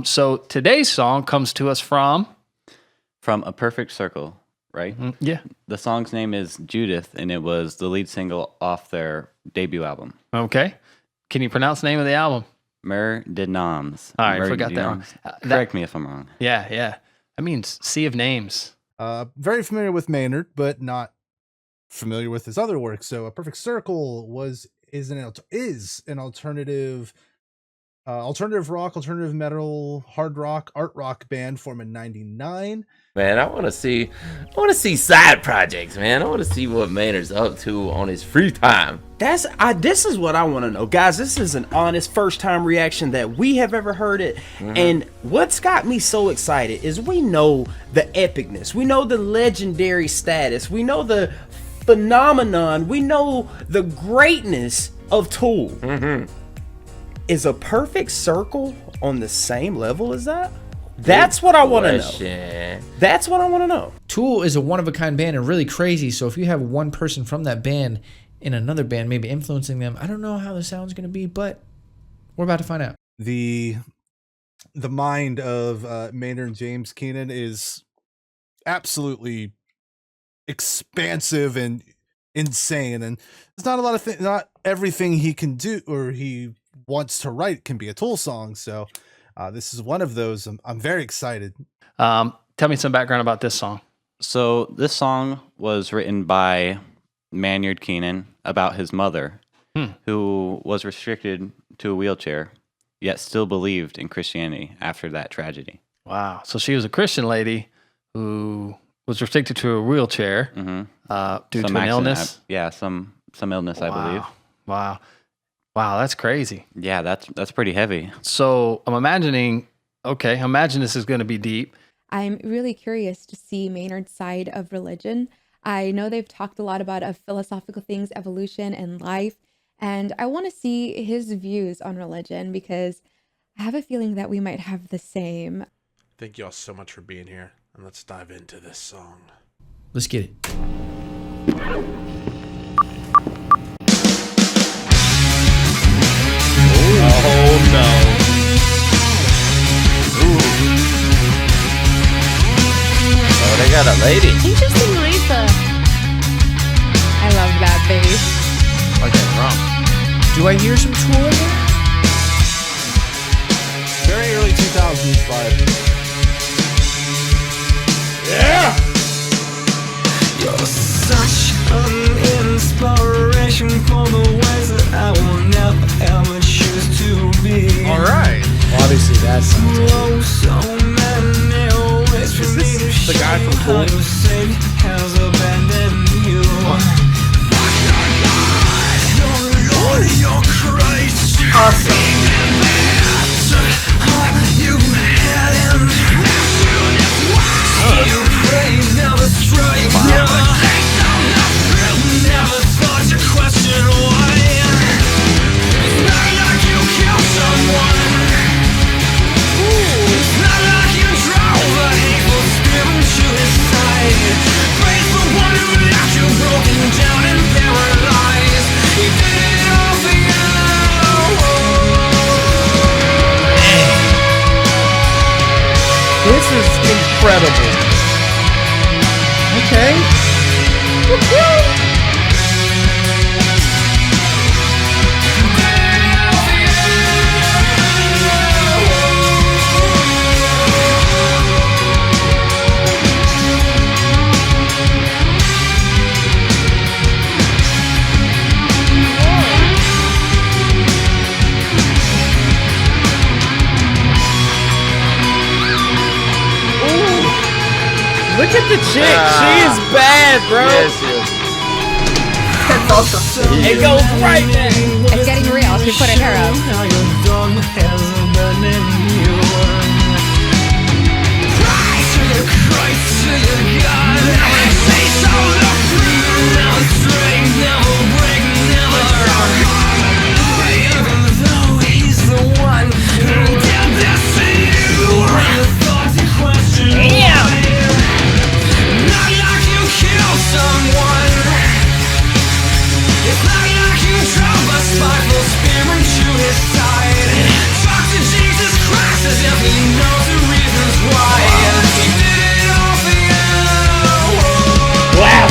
So today's song comes to us from A Perfect Circle, right? Yeah. The song's name is Judith, and it was the lead single off their debut album. Okay. Can you pronounce the name of the album? Mer de Noms. All right, I forgot that one. Correct me if I'm wrong. Yeah. That means sea of names. Very familiar with Maynard, but not familiar with his other work. So A Perfect Circle is an alternative rock, alternative metal, hard rock, art rock band formed in '99. Man, I want to see side projects, man. I want to see what Maynard's up to on his free time. This is what I want to know, guys. This is an honest first-time reaction that we have ever heard it. And what's got me so excited is we know the epicness, we know the legendary status, we know the phenomenon, we know the greatness of Tool. Is A Perfect Circle on the same level as that? That's what I want to know. That's what I want to know. Tool is a one-of-a-kind band and really crazy, so if you have one person from that band in another band maybe influencing them, I don't know how the sound's going to be, but we're about to find out. The mind of Maynard and James Keenan is absolutely expansive and insane, and there's not a lot of not everything he can do or he wants to write can be a Tool song, so this is one of those. I'm very excited. Tell me some background about this song. So this song was written by Maynard Keenan about his mother, who was restricted to a wheelchair, yet still believed in Christianity after that tragedy. Wow. So she was a Christian lady who was restricted to a wheelchair due to an illness? Some illness, I believe. Wow, that's crazy. Yeah, that's pretty heavy. So I'm imagining, imagine this is going to be deep. I'm really curious to see Maynard's side of religion. I know they've talked a lot about philosophical things, evolution and life, and I want to see his views on religion because I have a feeling that we might have the same. Thank you all so much for being here, and let's dive into this song. Let's get it. Oh no. Oh, they got a lady. Interesting, Lisa. I love that bass. Like that drum. Do I hear some Tool in there? Very early 2000s vibe. Yeah! You're such an inspiration for the ways that I will never ever choose to be. Alright. Obviously, that sounds good. So many ways for me to the guy from Tool? has abandoned you. Lord, you're Christ. Awesome. You hadn't. You pray, never strike, never thought to question why. It's not like you killed someone. It's not like you drove a hateful spirit to his side. Praise the one who left you broken down and paralyzed. He did it all for you. This is incredible. Okay. Look at the chick. She is bad, bro. Yes, yes. That's awesome. It goes right there. It's getting real. She's putting her up. Now your dog has abandoned you. Cry to your Christ, to your God. Never taste all the fruit. Never drink, never break, never talk. Even though he's the one who did this to you. Never thought to question why. Not like you killed someone. It's not like you drove a spiteful spirit to his side. Talk to Jesus Christ. He knows the reasons why, and he did it all for you. Wow.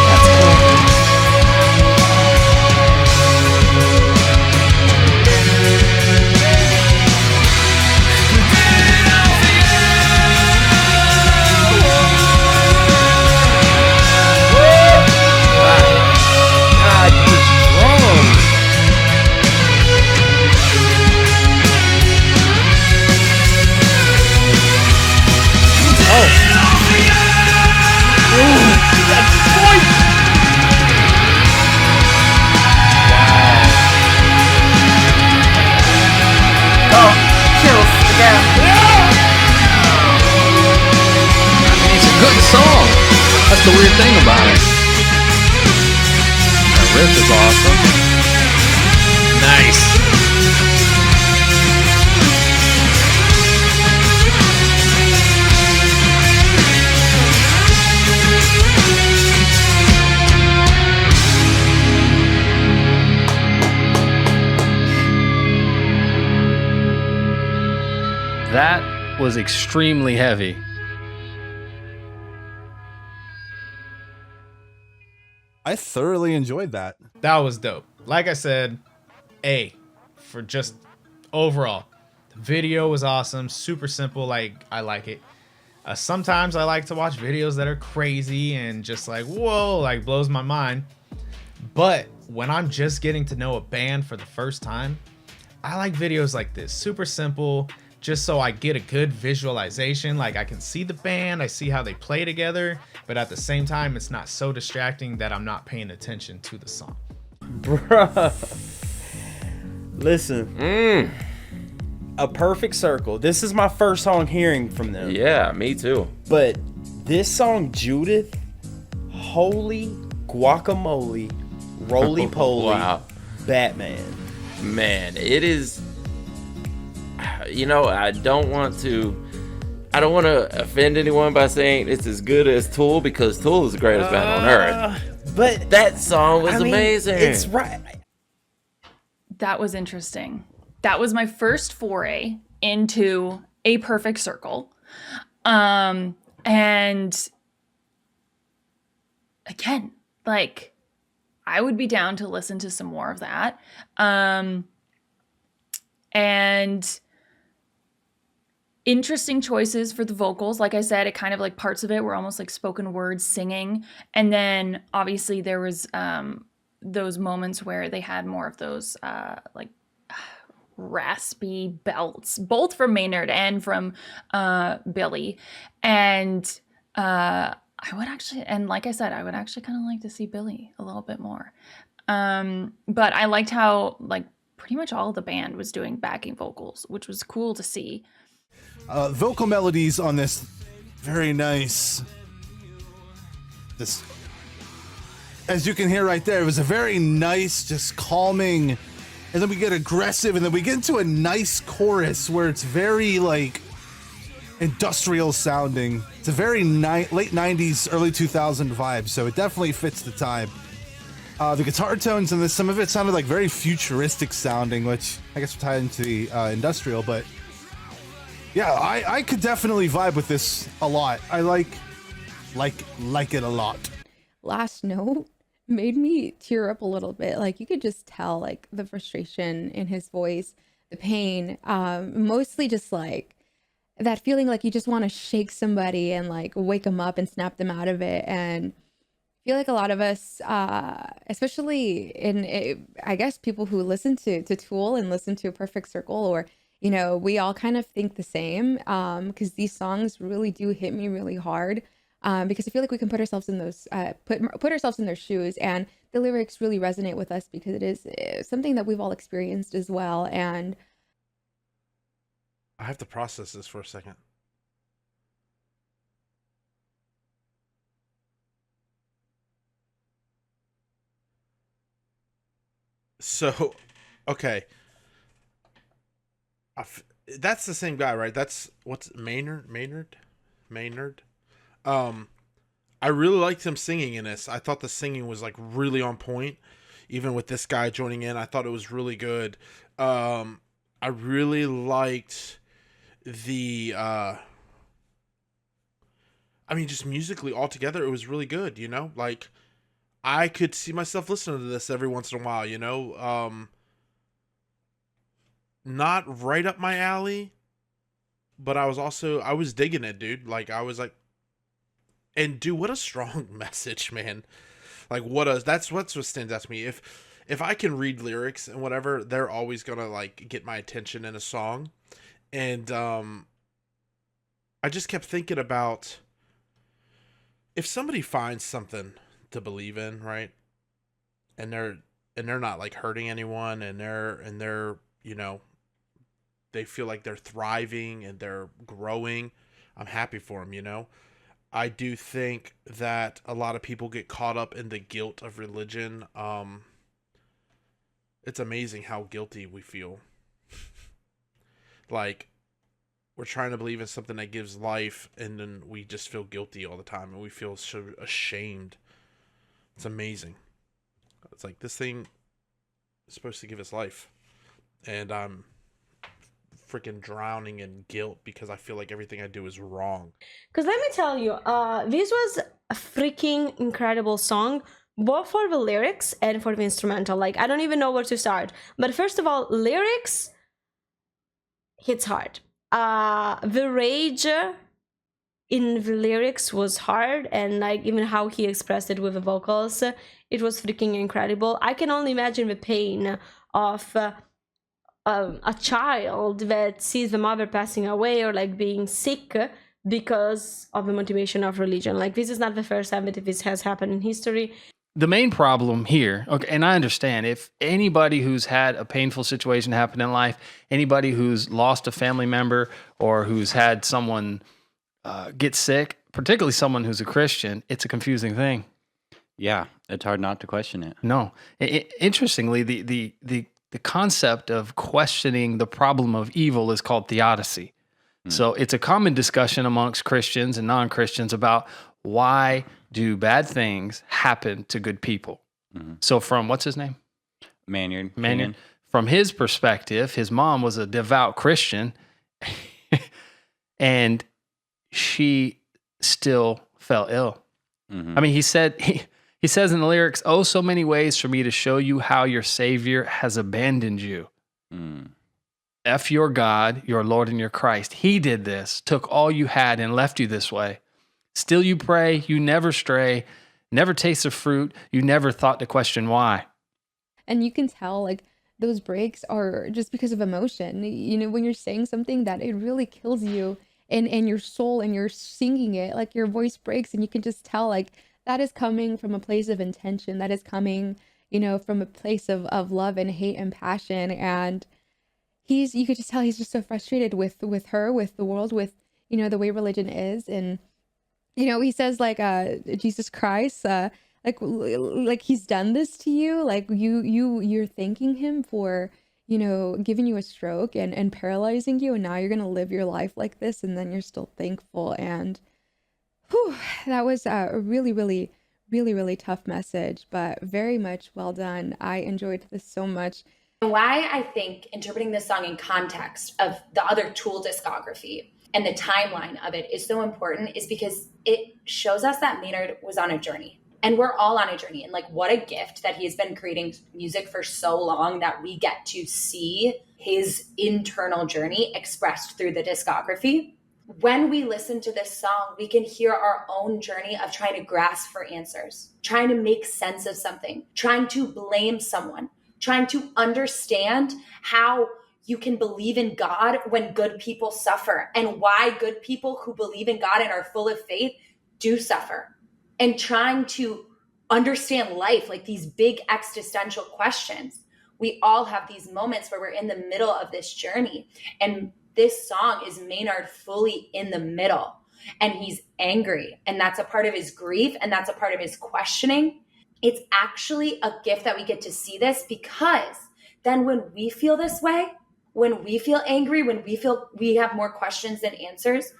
That's cool. God, these drums. It's a good song. That's the weird thing about it. That riff is awesome. Nice. That was extremely heavy. I thoroughly enjoyed that. That was dope. Like I said, A for just overall. The video was awesome, super simple. Like, I like it. Sometimes I like to watch videos that are crazy and just like, whoa, like blows my mind. But when I'm just getting to know a band for the first time, I like videos like this, super simple, just so I get a good visualization. Like, I can see the band, I see how they play together, but at the same time, it's not so distracting that I'm not paying attention to the song. Bruh. Listen. A Perfect Circle. This is my first song hearing from them. Yeah, me too. But this song, Judith, holy guacamole, roly poly, Wow. Batman. Man, it is. You know, I don't want to offend anyone by saying it's as good as Tool, because Tool is the greatest band on earth. But That song was I mean, amazing. It's right. That was interesting. That was my first foray into A Perfect Circle. And again, like, I would be down to listen to some more of that. And interesting choices for the vocals. Like I said, it kind of like parts of it were almost like spoken words singing. And then obviously there was those moments where they had more of those like raspy belts, both from Maynard and from Billy. And I would actually, and like I said, I would actually kind of like to see Billy a little bit more. But I liked how like pretty much all of the band was doing backing vocals, which was cool to see. Vocal melodies on this, very nice. This, as you can hear right there, it was a very nice, just calming, and then we get aggressive, and then we get into a nice chorus where it's very like industrial sounding. It's a very late 90s, early 2000 vibe, so it definitely fits the time. The guitar tones in this, some of it sounded like very futuristic sounding, which I guess will tie into the industrial, but yeah, I could definitely vibe with this a lot. I like it a lot. Last note made me tear up a little bit. Like, you could just tell like the frustration in his voice, the pain, mostly just like that feeling like you just want to shake somebody and like wake them up and snap them out of it. And I feel like a lot of us, especially I guess people who listen to Tool and listen to Perfect Circle, or you know, we all kind of think the same, because these songs really do hit me really hard, because I feel like we can put ourselves in those, put ourselves in their shoes, and the lyrics really resonate with us because it is something that we've all experienced as well. And I have to process this for a second. So, okay. That's the same guy, right? That's what's Maynard. I really liked him singing in this. I thought the singing was like really on point. even with this guy joining in, I thought it was really good. I really liked the just musically altogether, it was really good, like I could see myself listening to this every once in a while, not right up my alley, but I was digging it, dude. Like I was like, and dude, what a strong message, man. Like that's what stands out to me. If I can read lyrics and whatever, they're always gonna like get my attention in a song. And I just kept thinking about if somebody finds something to believe in, right? And they're not like hurting anyone, and they're they feel like they're thriving and they're growing. I'm happy for them, I do think that a lot of people get caught up in the guilt of religion. It's amazing how guilty we feel. Like we're trying to believe in something that gives life, and then we just feel guilty all the time, and we feel so ashamed. It's amazing. It's like this thing is supposed to give us life, and I'm freaking drowning in guilt because I feel like everything I do is wrong. Because let me tell you, this was a freaking incredible song, both for the lyrics and for the instrumental. Like, I don't even know where to start. But first of all, lyrics hits hard. The rage in the lyrics was hard, and like even how he expressed it with the vocals, it was freaking incredible. I can only imagine the pain of a child that sees the mother passing away or like being sick because of the motivation of religion. Like this is not the first time that this has happened in history. The main problem here, okay, and I understand if anybody who's had a painful situation happen in life, anybody who's lost a family member or who's had someone get sick, particularly someone who's a Christian, it's a confusing thing. Yeah, it's hard not to question it. No, interestingly, the concept of questioning the problem of evil is called theodicy. So it's a common discussion amongst Christians and non-Christians about why do bad things happen to good people. So from, what's his name? Maynard. From his perspective, his mom was a devout Christian and she still fell ill. I mean, he says in the lyrics, "Oh, so many ways for me to show you how your Savior has abandoned you. F your God, your Lord, and your Christ. He did this, took all you had and left you this way. Still you pray, you never stray, never taste the fruit, you never thought to question why." And you can tell like those breaks are just because of emotion. When you're saying something that it really kills you in your soul and you're singing it, like your voice breaks and you can just tell like that is coming from a place of intention. That is coming, from a place of love and hate and passion. And you could just tell he's just so frustrated with her, with the world, with, the way religion is. And, he says like, Jesus Christ, like he's done this to you. Like you're thanking him for, giving you a stroke and paralyzing you. And now you're going to live your life like this. And then you're still thankful. And that was a really, really, really, really tough message, but very much well done. I enjoyed this so much. Why I think interpreting this song in context of the other Tool discography and the timeline of it is so important is because it shows us that Maynard was on a journey. And we're all on a journey. And like, what a gift that he's been creating music for so long that we get to see his internal journey expressed through the discography. When we listen to this song, we can hear our own journey of trying to grasp for answers, trying to make sense of something, trying to blame someone, trying to understand how you can believe in God when good people suffer and why good people who believe in God and are full of faith do suffer, and trying to understand life, like these big existential questions. We all have these moments where we're in the middle of this journey, and this song is Maynard fully in the middle, and he's angry, and that's a part of his grief, and that's a part of his questioning. It's actually a gift that we get to see this, because then when we feel this way, when we feel angry, when we feel we have more questions than answers,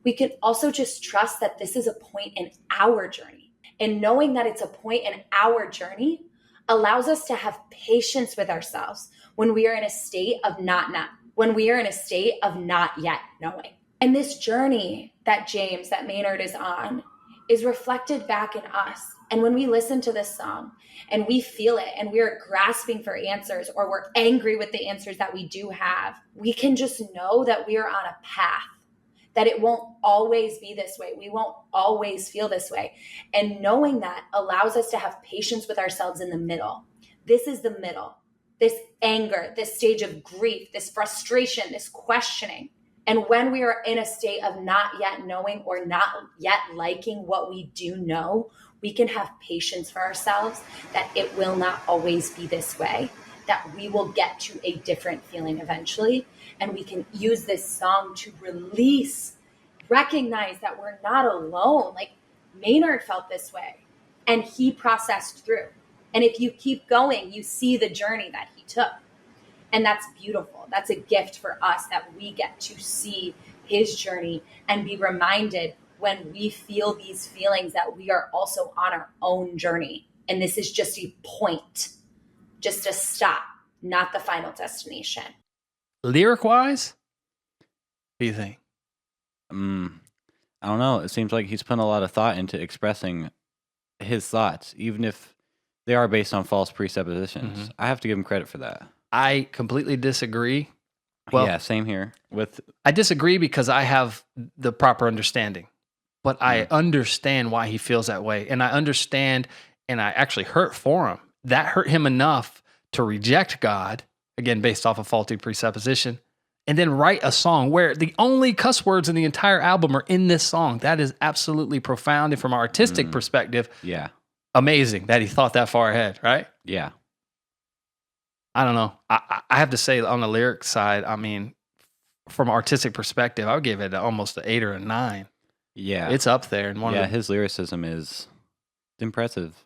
we can also just trust that this is a point in our journey. And knowing that it's a point in our journey allows us to have patience with ourselves when we are in a state of not yet knowing. And this journey that Maynard is on is reflected back in us. And when we listen to this song and we feel it and we're grasping for answers, or we're angry with the answers that we do have, we can just know that we are on a path, that it won't always be this way. We won't always feel this way. And knowing that allows us to have patience with ourselves in the middle. This is the middle, this anger, this stage of grief, this frustration, this questioning. And when we are in a state of not yet knowing or not yet liking what we do know, we can have patience for ourselves that it will not always be this way, that we will get to a different feeling eventually. And we can use this song to release, recognize that we're not alone. Like Maynard felt this way and he processed through. And if you keep going, you see the journey that he took. And that's beautiful. That's a gift for us that we get to see his journey and be reminded when we feel these feelings that we are also on our own journey. And this is just a point, just a stop, not the final destination. Lyric wise, what do you think? I don't know. It seems like he's putting a lot of thought into expressing his thoughts, even if they are based on false presuppositions. I have to give him credit for that. I completely disagree. Well, yeah, same here. I disagree because I have the proper understanding, but I understand why he feels that way. And I understand, and I actually hurt for him. That hurt him enough to reject God, again, based off a faulty presupposition, and then write a song where the only cuss words in the entire album are in this song. That is absolutely profound. And from an artistic perspective, amazing that he thought that far ahead, right? Yeah. I don't know. I have to say on the lyric side, I mean, from an artistic perspective, I would give it almost an 8 or a 9. Yeah. It's up there. And his lyricism is impressive.